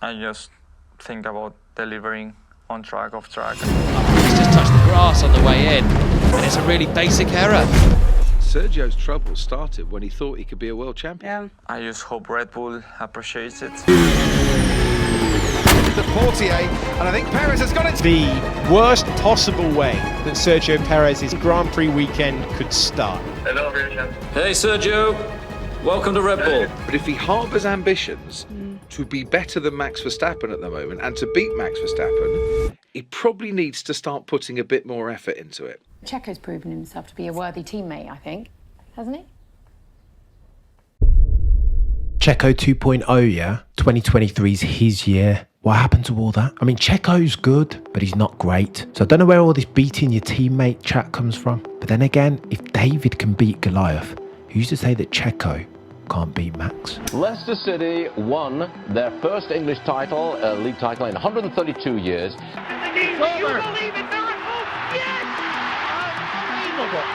I just think about delivering on track, off track. He's just touched the grass on the way in, and it's a really basic error. Sergio's troubles started when he thought he could be a world champion. I just hope Red Bull appreciates it. The 48, and I think Perez has got it. The worst possible way that Sergio Perez's Grand Prix weekend could start. Hello, Richard. Hey Sergio, welcome to Red Bull. But if he harbours ambitions to be better than Max Verstappen at the moment and to beat Max Verstappen, he probably needs to start putting a bit more effort into it. Checo's proven himself to be a worthy teammate, I think, hasn't he? Checo 2.0, yeah? 2023 is his year. What happened to all that? I mean, Checo's good, but he's not great. So I don't know where all this beating your teammate chat comes from. But then again, if David can beat Goliath, who's to say that Checo can't beat Max? Leicester City won their first English title, league title, in 132 years. You believe in miracles? Yes! Unbelievable!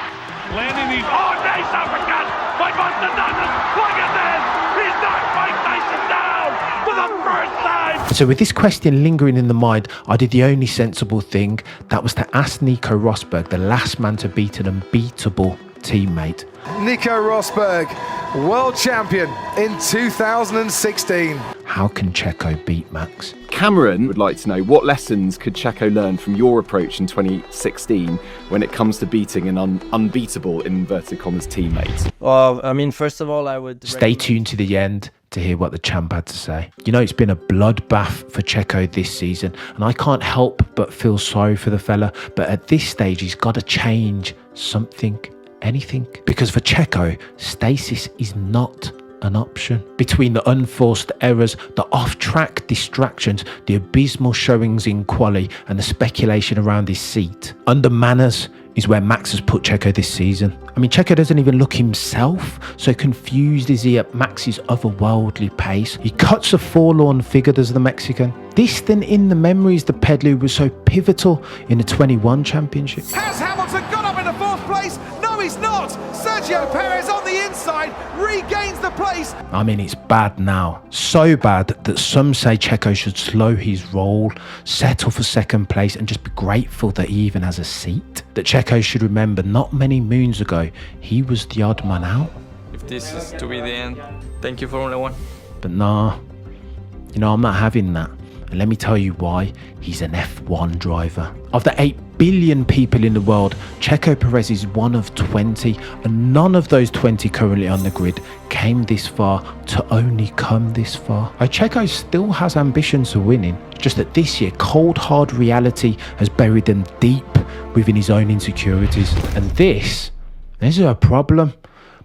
Landing these, nice uppercut by Verstappen! Look at this! He's knocked Mike Tyson down for the first time! So with this question lingering in the mind, I did the only sensible thing. That was to ask Nico Rosberg, the last man to beat an unbeatable teammate. Nico Rosberg, world champion in 2016. How can Checo beat Max? Cameron would like to know, what lessons could Checo learn from your approach in 2016 when it comes to beating an unbeatable, in inverted commas, teammate? Well, I mean, first of all, I would... Stay tuned to the end to hear what the champ had to say. You know, it's been a bloodbath for Checo this season, and I can't help but feel sorry for the fella, but at this stage, he's got to change something, anything. Because for Checo, stasis is not an option. Between the unforced errors, the off-track distractions, the abysmal showings in quali, and the speculation around his seat, under manners is where Max has put Checo this season. I mean, Checo doesn't even look himself, so confused is he at Max's otherworldly pace. He cuts a forlorn figure, does the Mexican. Distant in the memories, the peddler who was so pivotal in the 21 championship. Has Hamilton got up into fourth place? No, he's not. Sergio Perez on the inside regains the place. I mean, it's bad now. So bad that some say Checo should slow his roll, settle for second place, and just be grateful that he even has a seat. That Checo should remember not many moons ago, he was the odd man out. If this is to be the end, thank you, Formula One. But nah, you know, I'm not having that. And let me tell you why. He's an F1 driver. Of the 8 billion people in the world, Checo Perez is one of 20, and none of those 20 currently on the grid came this far to only come this far. Checo still has ambitions for winning, just that this year cold hard reality has buried them deep within his own insecurities. And this is a problem,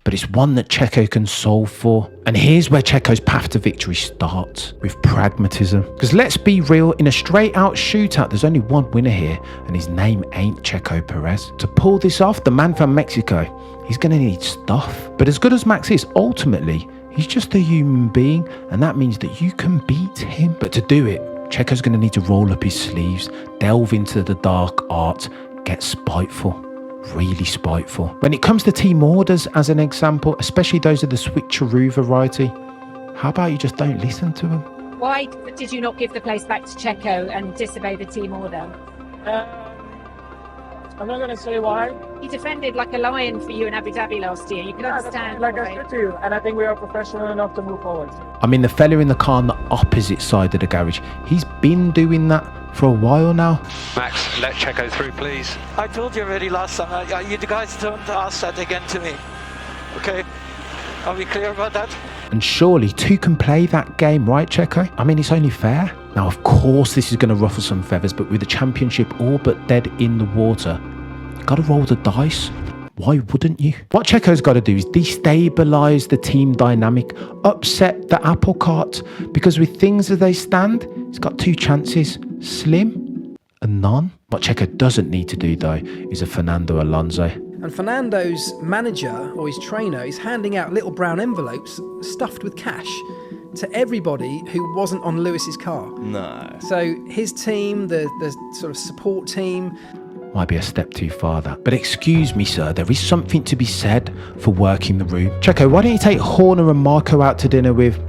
but it's one that Checo can solve for. And here's where Checo's path to victory starts, with pragmatism. Because let's be real, in a straight out shootout, there's only one winner here, and his name ain't Checo Perez. To pull this off, the man from Mexico, he's going to need stuff. But as good as Max is, ultimately, he's just a human being, and that means that you can beat him. But to do it, Checo's going to need to roll up his sleeves, delve into the dark art, get spiteful. Really spiteful. When it comes to team orders, as an example, especially those of the switcheroo variety, how about you just don't listen to them? Why did you not give the place back to Checo and disobey the team order? I'm not going to say why. He defended like a lion for you in Abu Dhabi last year. You can understand. Like I said to you, and I think we are professional enough to move forward. I mean, the fella in the car on the opposite side of the garage, he's been doing that for a while now. Max, let Checo through, please. I told you already last time. You guys don't ask that again to me. Okay? Are we clear about that? And surely two can play that game, right, Checo? I mean, it's only fair. Now, of course, this is going to ruffle some feathers, but with the championship all but dead in the water, you've got to roll the dice. Why wouldn't you? What Checo's got to do is destabilise the team dynamic, upset the apple cart, because with things as they stand, he's got two chances, slim and none. What Checo doesn't need to do, though, is a Fernando Alonso. And Fernando's manager, or his trainer, is handing out little brown envelopes stuffed with cash to everybody who wasn't on Lewis's car. No. So his team, the sort of support team... Might be a step too far, that. But excuse me, sir, there is something to be said for working the room. Checo, why don't you take Horner and Marco out to dinner with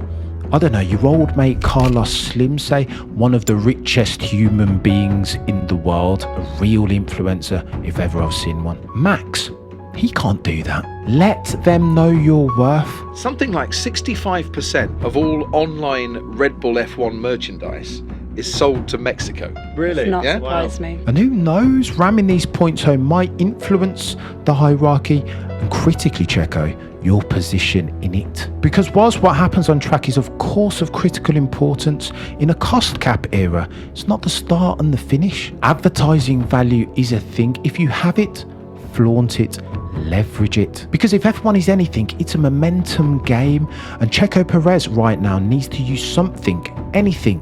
I don't know, your old mate Carlos Slim, say, one of the richest human beings in the world, a real influencer if ever I've seen one. Max, he can't do that. Let them know your worth. Something like 65% of all online Red Bull F1 merchandise is sold to Mexico. Really? Not surprised me. And who knows, ramming these points home might influence the hierarchy and critically, Checo, your position in it. Because whilst what happens on track is of course of critical importance, in a cost cap era, it's not the start and the finish. Advertising value is a thing. If you have it, flaunt it, leverage it. Because if F1 is anything, it's a momentum game, and Checo Perez right now needs to use something, anything,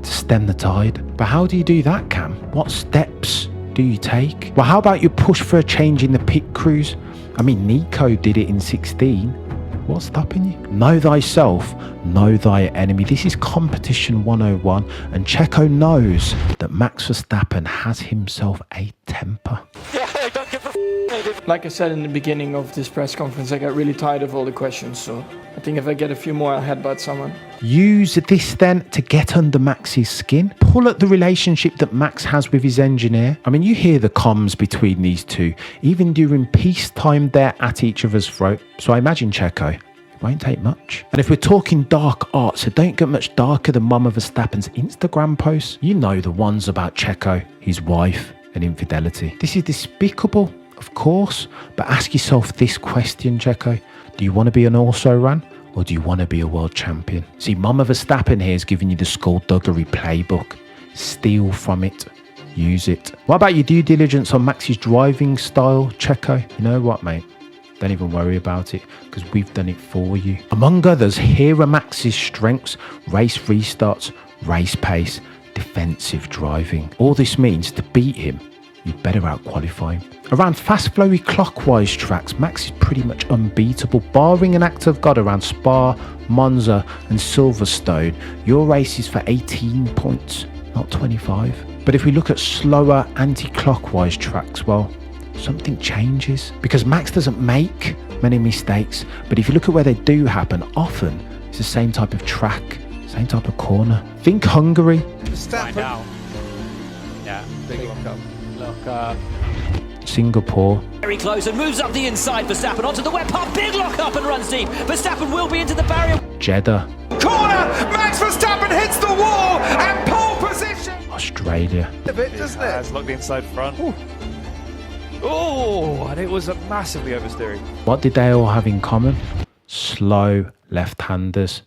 to stem the tide. But how do you do that, Cam? What steps do you take? Well, how about you push for a change in the pit crews? I mean, Nico did it in 16. What's stopping you? Know thyself, know thy enemy. This is competition 101, and Checo knows that Max Verstappen has himself a temper. Like I said in the beginning of this press conference, I got really tired of all the questions, so I think if I get a few more, I'll headbutt someone. Use this then to get under Max's skin. Pull at the relationship that Max has with his engineer. I mean, you hear the comms between these two. Even during peacetime, they're at each other's throat. So I imagine Checo, it won't take much. And if we're talking dark arts, it don't get much darker than Mama Verstappen's Instagram posts. You know, the ones about Checo, his wife, and infidelity. This is despicable, of course, but ask yourself this question, Checo. Do you want to be an also-ran, or do you want to be a world champion? See, Mama Verstappen here is giving you the skullduggery playbook. Steal from it. Use it. What about your due diligence on Max's driving style, Checo? You know what, mate? Don't even worry about it, because we've done it for you. Among others, here are Max's strengths: race restarts, race pace, defensive driving. All this means to beat him, you'd better out-qualify him. Around fast-flowy clockwise tracks, Max is pretty much unbeatable. Barring an act of God around Spa, Monza and Silverstone, your race is for 18 points, not 25. But if we look at slower anti-clockwise tracks, well, something changes. Because Max doesn't make many mistakes, but if you look at where they do happen, often it's the same type of track, same type of corner. Think Hungary. Find out. Yeah. Big lock up. Look up. Singapore. Very close and moves up the inside. Verstappen onto the wet part. Big lock up and runs deep. Verstappen will be into the barrier. Jeddah. Corner! Max Verstappen hits the wall and pole position! Australia. A bit, doesn't it? Look the inside front. Oh, and it was a massively oversteering. What did they all have in common? Slow left-handers.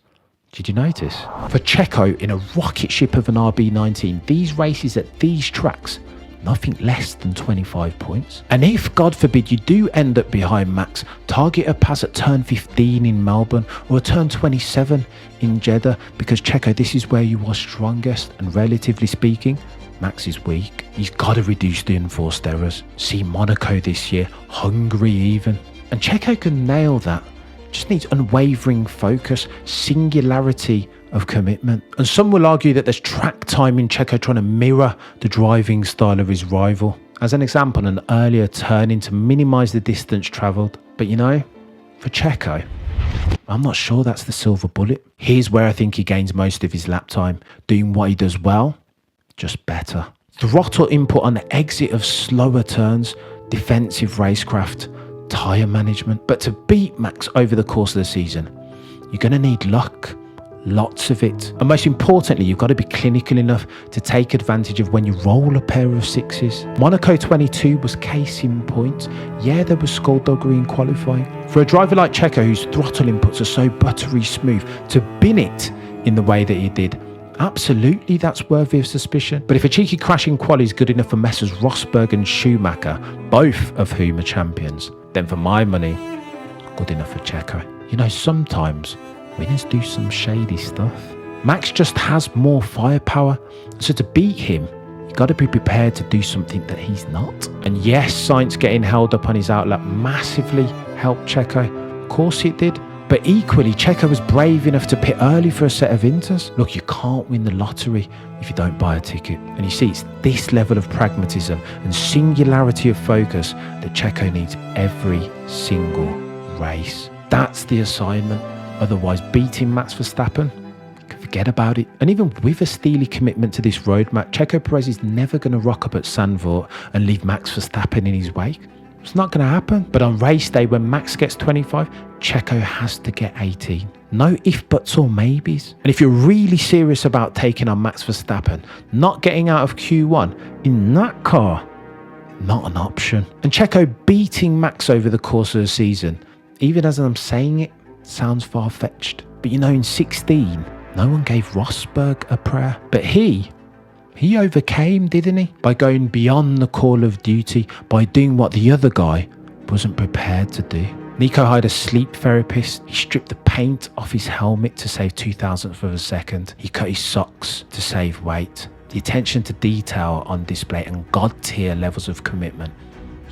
Did you notice? For Checo, in a rocket ship of an RB19, these races at these tracks, nothing less than 25 points. And if, God forbid, you do end up behind Max, target a pass at turn 15 in Melbourne or turn 27 in Jeddah, because Checo, this is where you are strongest, and relatively speaking, Max is weak. He's got to reduce the enforced errors. See Monaco this year, Hungary even. And Checo can nail that. Just needs unwavering focus, singularity of commitment. And some will argue that there's track time in Checo trying to mirror the driving style of his rival. As an example, an earlier turning to minimise the distance travelled. But you know, for Checo, I'm not sure that's the silver bullet. Here's where I think he gains most of his lap time, doing what he does well, just better. Throttle input on the exit of slower turns, defensive racecraft, tyre management. But to beat Max over the course of the season, you're going to need luck. Lots of it. And most importantly, you've got to be clinical enough to take advantage of when you roll a pair of sixes. Monaco 22 was case in point. Yeah, there was skullduggery in qualifying. For a driver like Checo, whose throttle inputs are so buttery smooth, to bin it in the way that he did, absolutely that's worthy of suspicion. But if a cheeky crash in quali is good enough for Messrs Rosberg and Schumacher, both of whom are champions, then for my money, good enough for Checo. You know, sometimes winners do some shady stuff. Max just has more firepower, so to beat him, you got to be prepared to do something that he's not. And yes, Sainz getting held up on his outlap massively helped Checo. Of course it did. But equally, Checo was brave enough to pit early for a set of inters. Look, you can't win the lottery if you don't buy a ticket. And you see, it's this level of pragmatism and singularity of focus that Checo needs every single race. That's the assignment. Otherwise, beating Max Verstappen, forget about it. And even with a steely commitment to this roadmap, Checo Perez is never going to rock up at Zandvoort and leave Max Verstappen in his wake. It's not going to happen. But on race day, when Max gets 25, Checo has to get 18. No if, buts or maybes. And if you're really serious about taking on Max Verstappen, not getting out of Q1 in that car, not an option. And Checo beating Max over the course of the season, even as I'm saying it, sounds far-fetched. But you know, in 16, no one gave Rosberg a prayer. But he overcame, didn't he? By going beyond the call of duty, by doing what the other guy wasn't prepared to do. Nico hired a sleep therapist. He stripped the paint off his helmet to save 0.02 of a second. He cut his socks to save weight. The attention to detail on display and god-tier levels of commitment.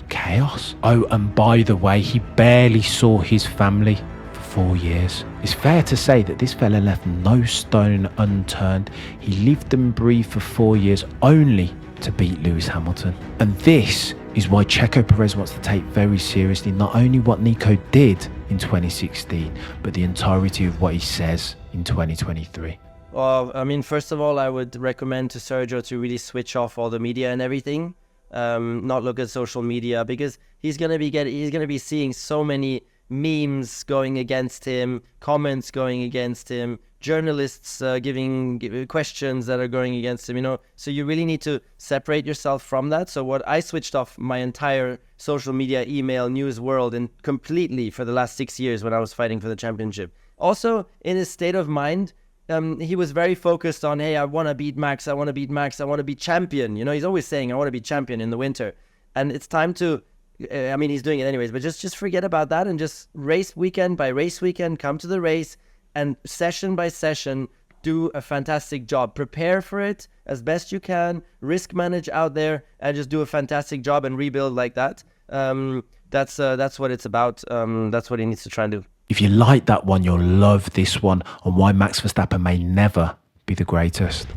Chaos. Oh, and by the way, he barely saw his family for 4 years. It's fair to say that this fella left no stone unturned. He lived and breathed for 4 years only to beat Lewis Hamilton. And this is why Checo Perez wants to take very seriously not only what Nico did in 2016, but the entirety of what he says in 2023. Well, I mean, first of all, I would recommend to Sergio to really switch off all the media and everything, not look at social media, because he's gonna be seeing so many memes going against him, comments going against him, journalists giving questions that are going against him, you know. So you really need to separate yourself from that. So what I switched off my entire social media, email, news world and completely for the last 6 years when I was fighting for the championship. Also, in his state of mind, he was very focused on, hey, I want to beat Max, I want to beat Max, I want to be champion. You know, he's always saying, I want to be champion in the winter. And it's time to, I mean, he's doing it anyways, but just forget about that and just race weekend by race weekend, come to the race and session by session, do a fantastic job. Prepare for it as best you can, risk manage out there, and just do a fantastic job and rebuild like that. That's what it's about. That's what he needs to try and do. If you like that one, you'll love this one on why Max Verstappen may never be the greatest.